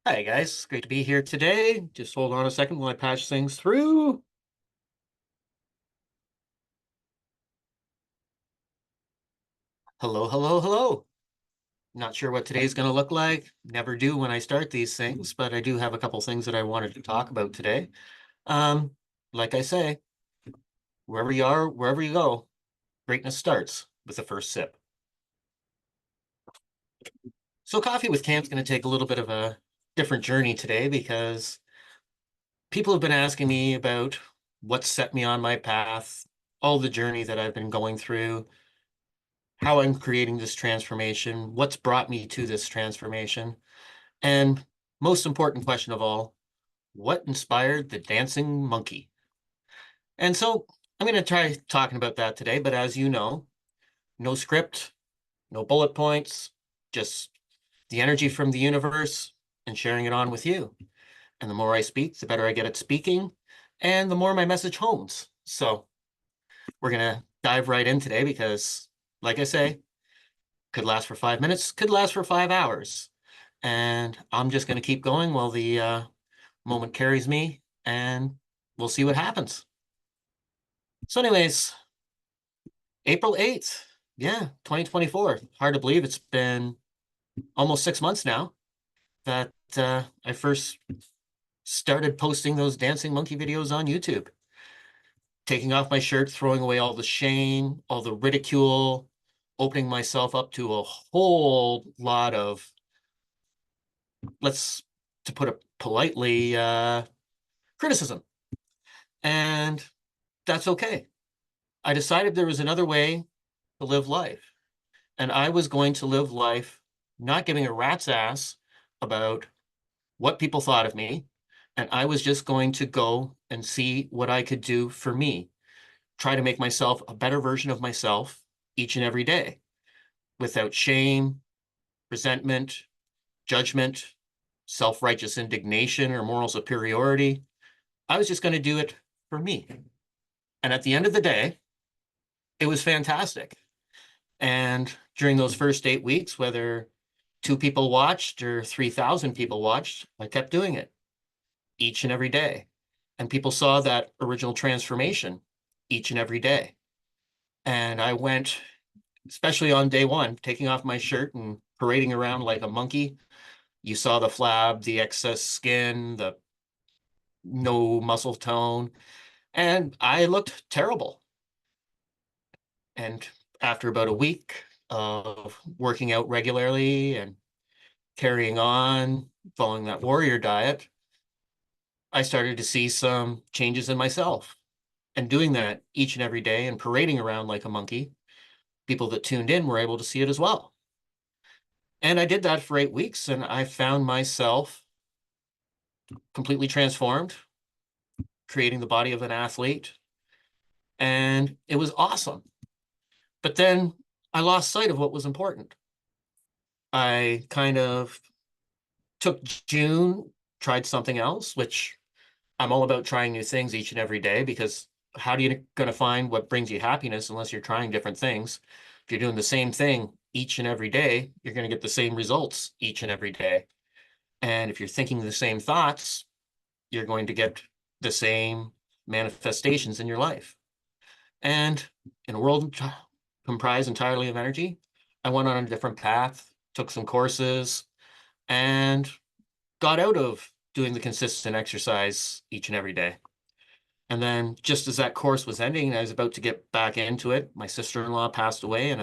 Hi guys, great to be here today. Just hold on a second while I patch things through. Hello, hello, hello. Not sure what today's going to look like. Never do when I start these things, but I do have a couple things that I wanted to talk about today. Um, like I say, wherever you are, wherever you go, greatness starts with the first sip. So Coffee with Cam's going to take a little bit of a different journey today because people have been asking me about what set me on my path, all the journey that I've been going through, how I'm creating this transformation, what's brought me to this transformation, and most important question of all, what inspired the dancing monkey? And so I'm going to try talking about that today, but as you know, no script, no bullet points, just the energy from the universe and sharing it on with you. And the more I speak, the better I get at speaking, and the more my message hones. So we're going to dive right in today because, like I say, could last for 5 minutes, could last for 5 hours. And I'm just going to keep going while the moment carries me, and we'll see what happens. So, anyways, April 8th, yeah, 2024. Hard to believe it's been almost 6 months now that I first started posting those dancing monkey videos on YouTube. Taking off my shirt, throwing away all the shame, all the ridicule, opening myself up to a whole lot of, let's to put it politely, criticism. And that's okay. I decided there was another way to live life. And I was going to live life not giving a rat's ass about what people thought of me. And I was just going to go and see what I could do for me, try to make myself a better version of myself each and every day without shame, resentment, judgment, self-righteous indignation, or moral superiority. I was just going to do it for me. And at the end of the day, it was fantastic. And during those first 8 weeks, whether two people watched or 3,000 people watched, I kept doing it each and every day. And people saw that original transformation each and every day. And I went, especially on day one, taking off my shirt and parading around like a monkey. You saw the flab, the excess skin, the no muscle tone, and I looked terrible. And after about a week of working out regularly and carrying on, following that warrior diet, I started to see some changes in myself. And doing that each and every day and parading around like a monkey, people that tuned in were able to see it as well. And I did that for 8 weeks, and I found myself completely transformed, creating the body of an athlete. And it was awesome. But then I lost sight of what was important. I kind of took June, tried something else, which I'm all about trying new things each and every day because how are you going to find what brings you happiness unless you're trying different things? If you're doing the same thing each and every day, you're going to get the same results each and every day. And if you're thinking the same thoughts, you're going to get the same manifestations in your life. And in a world comprised entirely of energy, I went on a different path, took some courses, and got out of doing the consistent exercise each and every day. And then just as that course was ending and I was about to get back into it, my sister-in-law passed away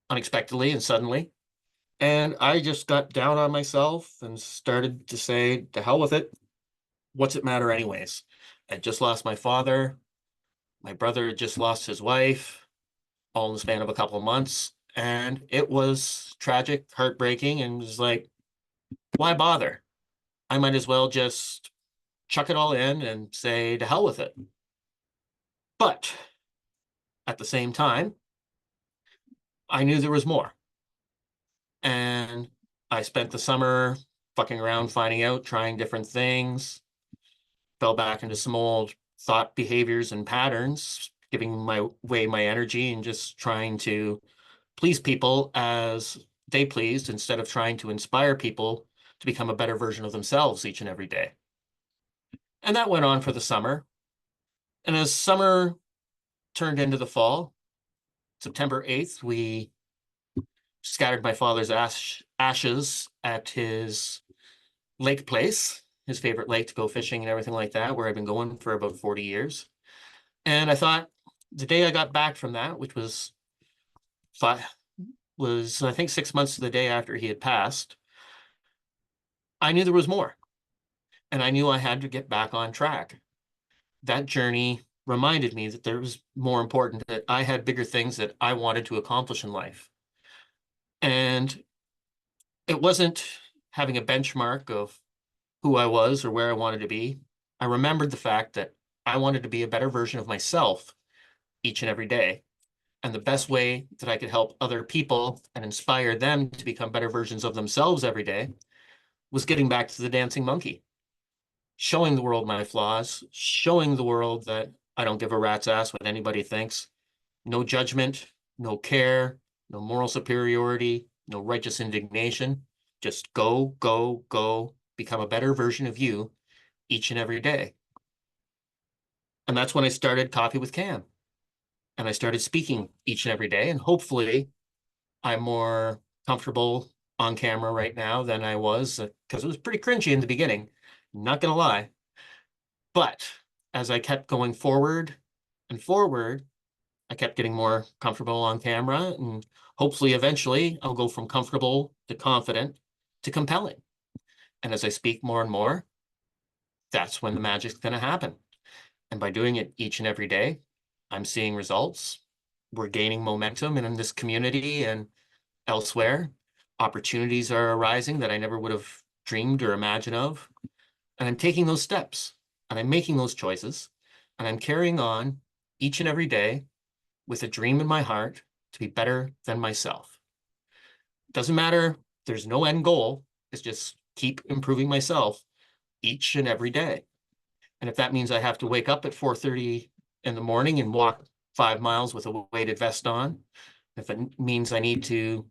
unexpectedly and suddenly. And I just got down on myself and started to say, to hell with it. What's it matter anyways? I just lost my father. My brother had just lost his wife, all in the span of a couple of months. And it was tragic, heartbreaking, and it was like, why bother? I might as well just chuck it all in and say to hell with it. But at the same time, I knew there was more. And I spent the summer fucking around, finding out, trying different things, fell back into some old thought behaviors and patterns, giving my way my energy and just trying to please people as they pleased instead of trying to inspire people to become a better version of themselves each and every day. And that went on for the summer. And as summer turned into the fall, September 8th, we scattered my father's ashes at his lake place, his favorite lake to go fishing and everything like that, where I've been going for about 40 years. And I thought the day I got back from that, which was I think 6 months to the day after he had passed, I knew there was more. And I knew I had to get back on track. That journey reminded me that there was more important, that I had bigger things that I wanted to accomplish in life. And it wasn't having a benchmark of who I was or where I wanted to be. I remembered the fact that I wanted to be a better version of myself each and every day. And the best way that I could help other people and inspire them to become better versions of themselves every day was getting back to the dancing monkey, showing the world my flaws, showing the world that I don't give a rat's ass what anybody thinks. No judgment, no care, no moral superiority, no righteous indignation. Just go, go, go, become a better version of you each and every day. And that's when I started Coffee with Cam. And I started speaking each and every day. And hopefully I'm more comfortable on camera right now than I was, because it was pretty cringy in the beginning, not gonna lie. But as I kept going forward and forward, I kept getting more comfortable on camera, and hopefully eventually I'll go from comfortable to confident to compelling. And as I speak more and more, that's when the magic's going to happen. And by doing it each and every day, I'm seeing results. We're gaining momentum in this community and elsewhere. Opportunities are arising that I never would have dreamed or imagined of. And I'm taking those steps, and I'm making those choices, and I'm carrying on each and every day with a dream in my heart to be better than myself. Doesn't matter, there's no end goal. It's just keep improving myself each and every day. And if that means I have to wake up at 4:30 in the morning and walk 5 miles with a weighted vest on, if it means I need to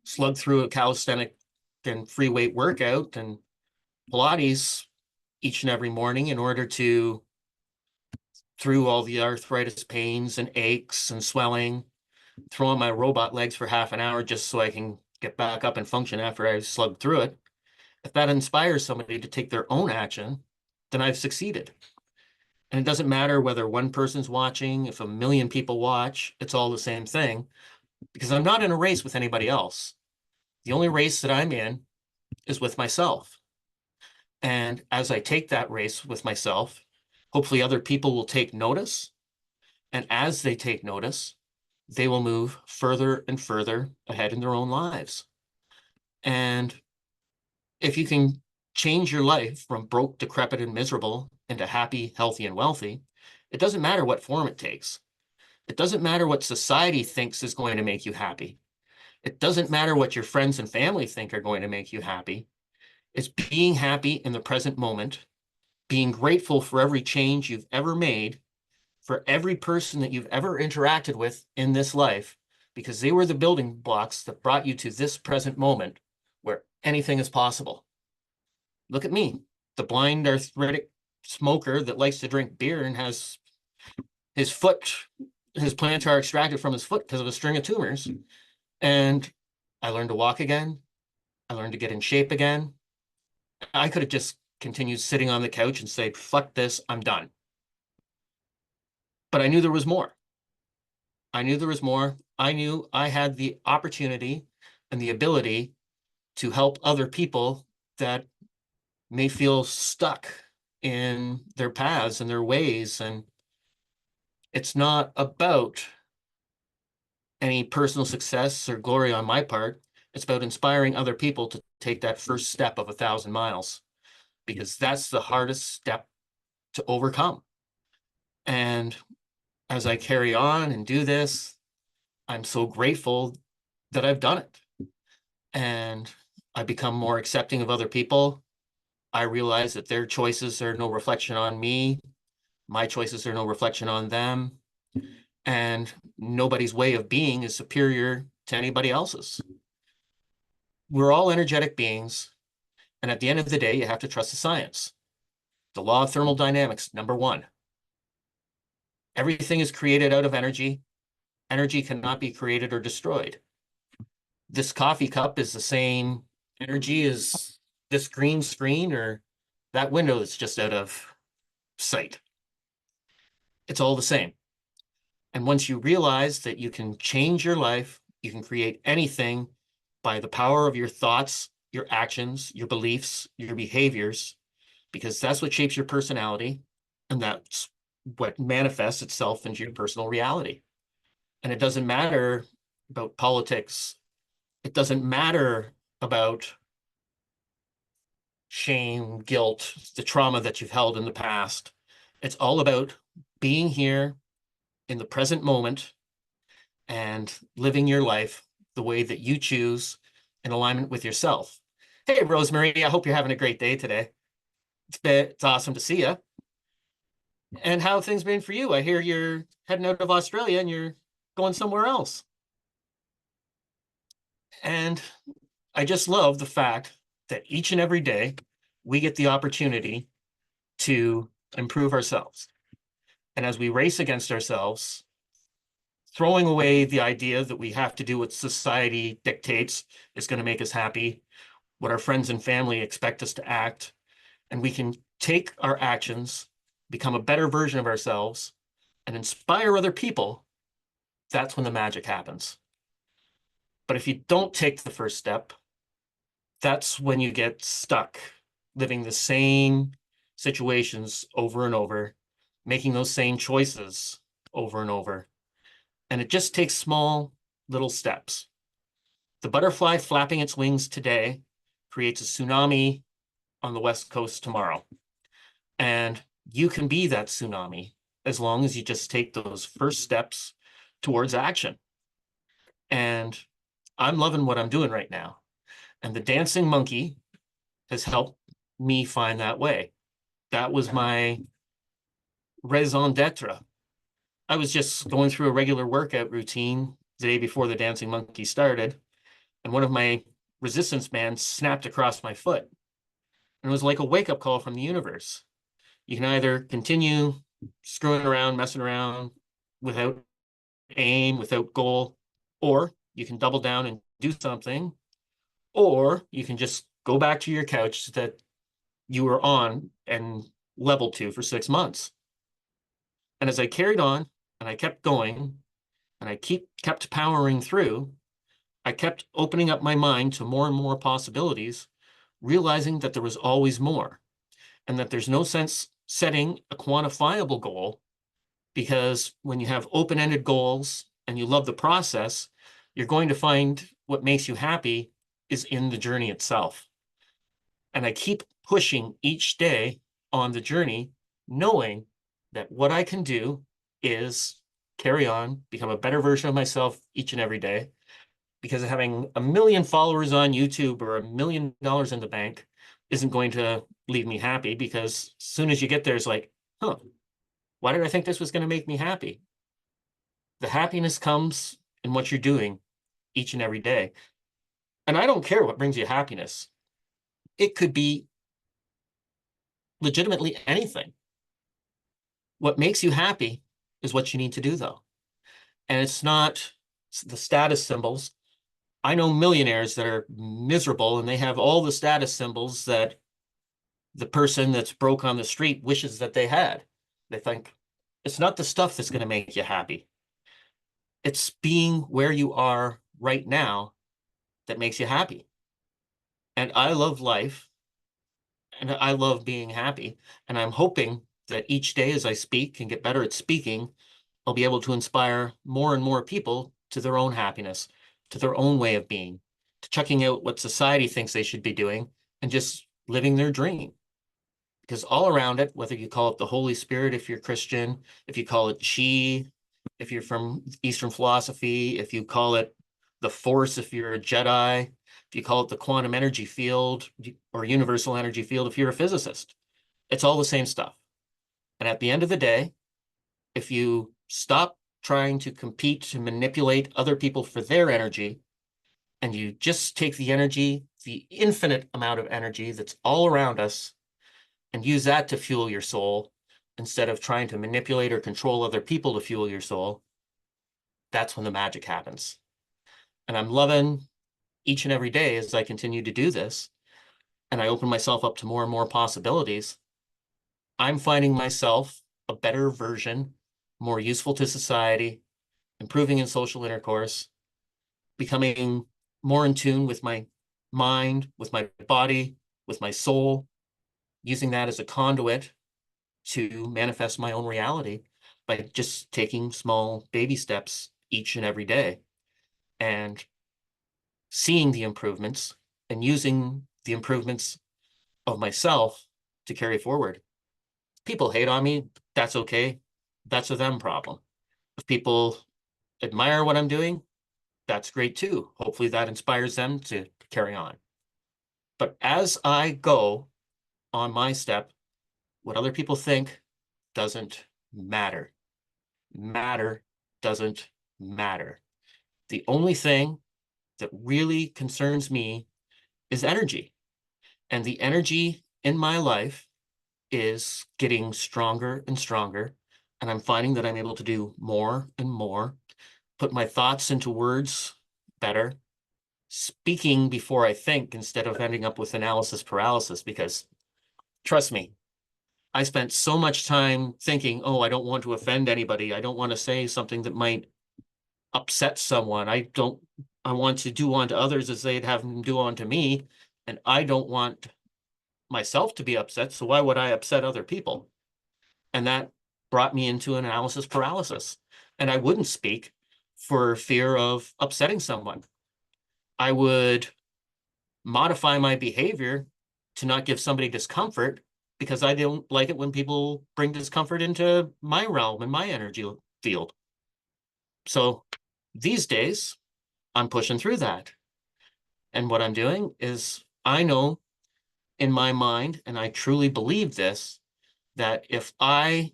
slug through a calisthenic and free weight workout and Pilates each and every morning in order to, through all the arthritis pains and aches and swelling, throw on my robot legs for half an hour just so I can get back up and function after I slug through it. If that inspires somebody to take their own action, then I've succeeded. And it doesn't matter whether one person's watching, if a million people watch, it's all the same thing, because I'm not in a race with anybody else. The only race that I'm in is with myself. And as I take that race with myself, hopefully other people will take notice. And as they take notice, they will move further and further ahead in their own lives. And if you can change your life from broke, decrepit, and miserable into happy, healthy, and wealthy, it doesn't matter what form it takes. It doesn't matter what society thinks is going to make you happy. It doesn't matter what your friends and family think are going to make you happy. It's being happy in the present moment, being grateful for every change you've ever made, for every person that you've ever interacted with in this life, because they were the building blocks that brought you to this present moment where anything is possible. Look at me, the blind arthritic smoker that likes to drink beer and has his plantar extracted from his foot because of a string of tumors. And I learned to walk again. I learned to get in shape again. I could have just continued sitting on the couch and said, fuck this, I'm done. But I knew there was more. I knew there was more. I knew I had the opportunity and the ability to help other people that may feel stuck in their paths and their ways. And it's not about any personal success or glory on my part. It's about inspiring other people to take that first step of 1,000 miles, because that's the hardest step to overcome. And as I carry on and do this, I'm so grateful that I've done it. And I become more accepting of other people. I realize that their choices are no reflection on me. My choices are no reflection on them. And nobody's way of being is superior to anybody else's. we're all energetic beings. And at the end of the day, you have to trust the science. The law of thermodynamics, number one. Everything is created out of energy. Energy cannot be created or destroyed. This coffee cup is the same energy as this green screen or that window that's just out of sight. It's all the same. And once you realize that you can change your life, you can create anything by the power of your thoughts, your actions, your beliefs, your behaviors, because that's what shapes your personality. And that's what manifests itself into your personal reality. And it doesn't matter about politics. It doesn't matter about shame, guilt, the trauma that you've held in the past. It's all about being here in the present moment and living your life the way that you choose in alignment with yourself. Hey, Rosemary, I hope you're having a great day today. It's awesome to see you. And how have things been for you? I hear you're heading out of Australia and you're going somewhere else. And I just love the fact that each and every day we get the opportunity to improve ourselves. And as we race against ourselves, throwing away the idea that we have to do what society dictates is going to make us happy, what our friends and family expect us to act, and we can take our actions, become a better version of ourselves, and inspire other people, that's when the magic happens. But if you don't take the first step, that's when you get stuck living the same situations over and over, making those same choices over and over. And it just takes small little steps. The butterfly flapping its wings today creates a tsunami on the West Coast tomorrow. And you can be that tsunami as long as you just take those first steps towards action. And I'm loving what I'm doing right now. And the dancing monkey has helped me find that way. That was my raison d'etre. I was just going through a regular workout routine the day before the dancing monkey started, and one of my resistance bands snapped across my foot. And it was like a wake-up call from the universe. You can either continue screwing around, messing around without aim, without goal, or you can double down and do something, or you can just go back to your couch that you were on and level to for 6 months. And as I carried on and I kept going and I kept powering through, I kept opening up my mind to more and more possibilities, realizing that there was always more and that there's no sense setting a quantifiable goal, because when you have open-ended goals and you love the process, you're going to find what makes you happy is in the journey itself. And I keep pushing each day on the journey, knowing that what I can do is carry on, become a better version of myself each and every day. Because having 1 million followers on YouTube or $1 million in the bank isn't going to leave me happy, because as soon as you get there, it's like, huh, why did I think this was going to make me happy? The happiness comes in what you're doing each and every day. And I don't care what brings you happiness. It could be legitimately anything. What makes you happy is what you need to do, though. And it's not the status symbols. I know millionaires that are miserable and they have all the status symbols that the person that's broke on the street wishes that they had. They think it's not the stuff that's going to make you happy. It's being where you are right now that makes you happy. And I love life and I love being happy. And I'm hoping that each day as I speak and get better at speaking, I'll be able to inspire more and more people to their own happiness, to their own way of being, to checking out what society thinks they should be doing and just living their dream. Because all around it, whether you call it the Holy Spirit if you're Christian, if you call it Chi, if you're from Eastern philosophy, if you call it the Force if you're a Jedi, if you call it the quantum energy field or universal energy field if you're a physicist, it's all the same stuff. And at the end of the day, if you stop trying to compete to manipulate other people for their energy And you just take the energy, the infinite amount of energy that's all around us, and use that to fuel your soul instead of trying to manipulate or control other people to fuel your soul. That's when the magic happens. And I'm loving each and every day as I continue to do this and I open myself up to more and more possibilities. I'm finding myself a better version, more useful to society, improving in social intercourse, becoming more in tune with my mind, with my body, with my soul, using that as a conduit to manifest my own reality by just taking small baby steps each and every day and seeing the improvements and using the improvements of myself to carry forward. People hate on me, that's okay. That's a them problem. If people admire what I'm doing, that's great too. Hopefully that inspires them to carry on. But as I go on my step, what other people think doesn't matter. Matter doesn't matter. The only thing that really concerns me is energy. And the energy in my life is getting stronger and stronger. And I'm finding that I'm able to do more and more, put my thoughts into words better, speaking before I think instead of ending up with analysis paralysis. Because trust me, I spent so much time thinking, oh, I don't want to offend anybody. I don't want to say something that might upset someone. I want to do unto others as they'd have them do unto me. And I don't want myself to be upset. So why would I upset other people? And that brought me into analysis paralysis. And I wouldn't speak for fear of upsetting someone. I would modify my behavior to not give somebody discomfort because I don't like it when people bring discomfort into my realm and my energy field. So these days, I'm pushing through that. And what I'm doing is I know in my mind, and I truly believe this, that if I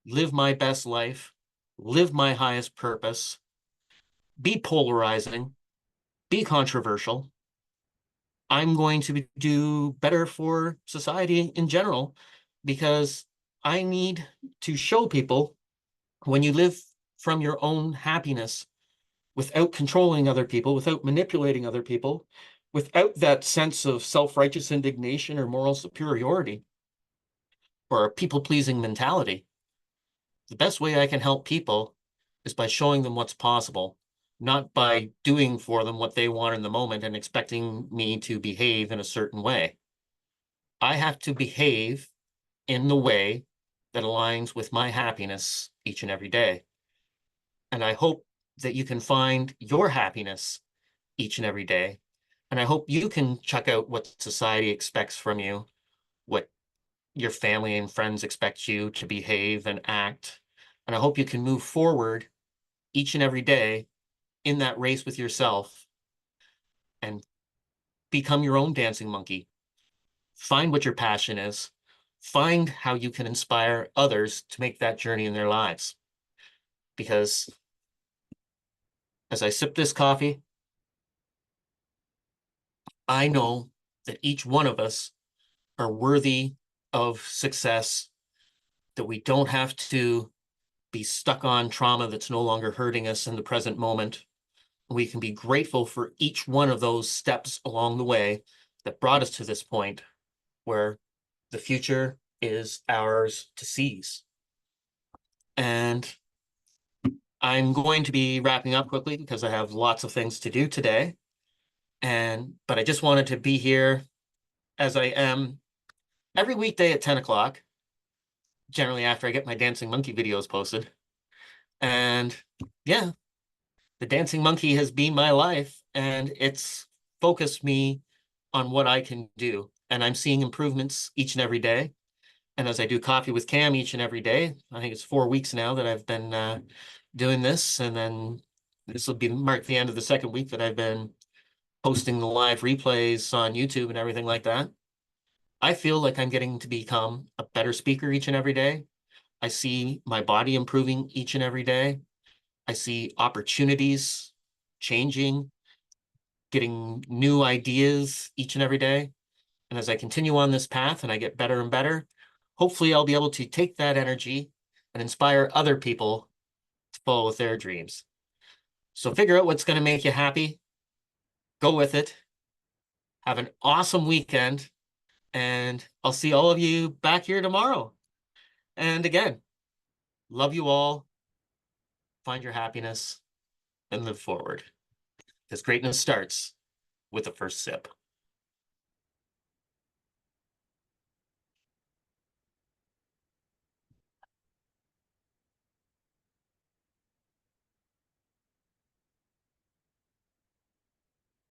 live my best life, live my highest purpose, be polarizing, be controversial, I'm going to do better for society in general because I need to show people when you live from your own happiness without controlling other people, without manipulating other people, without that sense of self-righteous indignation or moral superiority or a people-pleasing mentality. The best way I can help people is by showing them what's possible, not by doing for them what they want in the moment and expecting me to behave in a certain way. I have to behave in the way that aligns with my happiness each and every day. And I hope that you can find your happiness each and every day. And I hope you can check out what society expects from you, what your family and friends expect you to behave and act. And I hope you can move forward each and every day in that race with yourself and become your own dancing monkey. Find what your passion is. Find how you can inspire others to make that journey in their lives. Because as I sip this coffee, I know that each one of us are worthy of success, that we don't have to be stuck on trauma that's no longer hurting us in the present moment. We can be grateful for each one of those steps along the way that brought us to this point where the future is ours to seize. And I'm going to be wrapping up quickly because I have lots of things to do today. But I just wanted to be here as I am every weekday at 10 o'clock, generally after I get my Dancing Monkey videos posted. And yeah, the Dancing Monkey has been my life and it's focused me on what I can do. And I'm seeing improvements each and every day. And as I do Coffee with Cam each and every day, I think it's 4 weeks now that I've been doing this. And then this will be mark the end of the second week that I've been posting the live replays on YouTube and everything like that. I feel like I'm getting to become a better speaker each and every day. I see my body improving each and every day. I see opportunities changing. getting new ideas each and every day. And as I continue on this path and I get better and better, hopefully I'll be able to take that energy and inspire other people to follow with their dreams. So figure out what's going to make you happy, go with it, have an awesome weekend, and I'll see all of you back here tomorrow. And again, love you all, find your happiness, and live forward. Because greatness starts with the first sip.